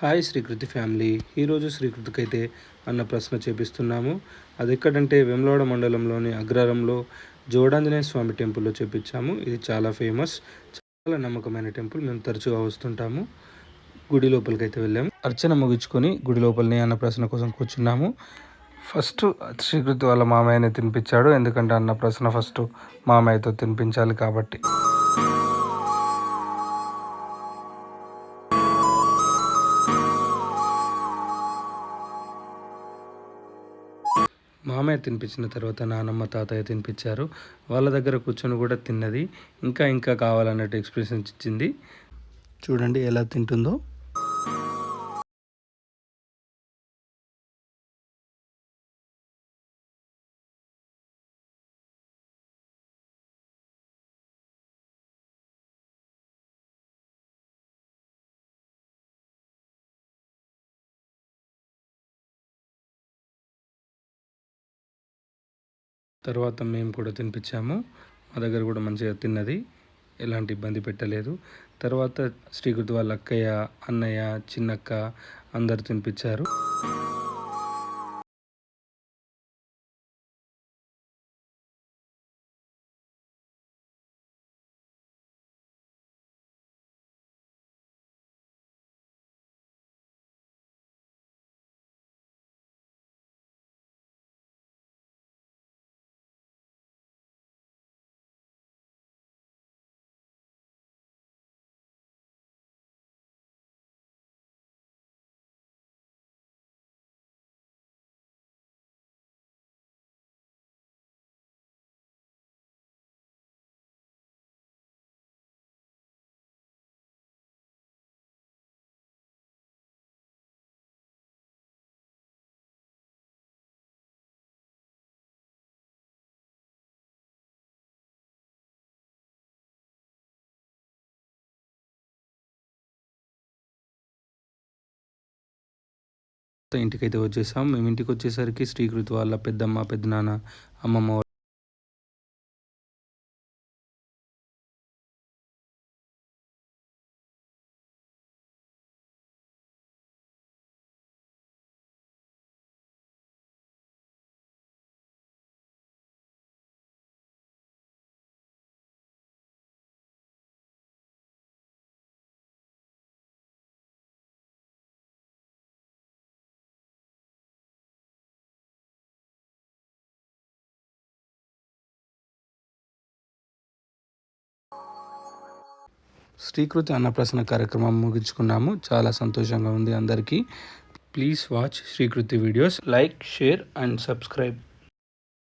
Hi Srikriti family. ఈరోజు శ్రీకృతికి అయితే అన్న ప్రశ్న చేపిస్తున్నాము. అది ఎక్కడంటే వేములవాడ మండలంలోని అగ్రహారంలో జోడాంజనేయ స్వామి టెంపుల్లో చేపించాము. ఇది చాలా ఫేమస్, చాలా నమ్మకమైన టెంపుల్. మేము తరచుగా వస్తుంటాము. గుడి లోపలికి అయితే వెళ్ళాము. అర్చన ముగించుకొని గుడి లోపలిని అన్న ప్రశ్న కోసం కూర్చున్నాము. ఫస్ట్ శ్రీకృతి వాళ్ళ మామయ్యని తినిపించాడు, ఎందుకంటే అన్న ప్రశ్న ఫస్ట్ మామయ్యతో తినిపించాలి కాబట్టి. మామయ్య తినిపించిన తర్వాత నానమ్మ తాతయ్య తినిపించారు. వాళ్ళ దగ్గర కూర్చొని కూడా తిన్నది. ఇంకా ఇంకా కావాలన్నట్టు ఎక్స్ప్రెషన్స్ ఇచ్చింది. చూడండి ఎలా తింటుందో. తర్వాత మేము కూడా తినిపించాము. మా దగ్గర కూడా మంచిగా తిన్నది, ఎలాంటి ఇబ్బంది పెట్టలేదు. తర్వాత శ్రీకృతి వాళ్ళ అక్కయ్య, అన్నయ్య, చిన్నక్క అందరు తినిపించారు. ఇంటికైతే వచ్చేసాం. మేము ఇంటికి వచ్చేసరికి శ్రీకృతి వాళ్ళ పెద్దమ్మ, పెద్దనాన్న, అమ్మమ్మ శ్రీకృతి అన్నప్రసన్న కార్యక్రమం ముగించుకున్నాము. చాలా సంతోషంగా ఉంది అందరికీ. Please watch Srikriti videos. Like, share and subscribe.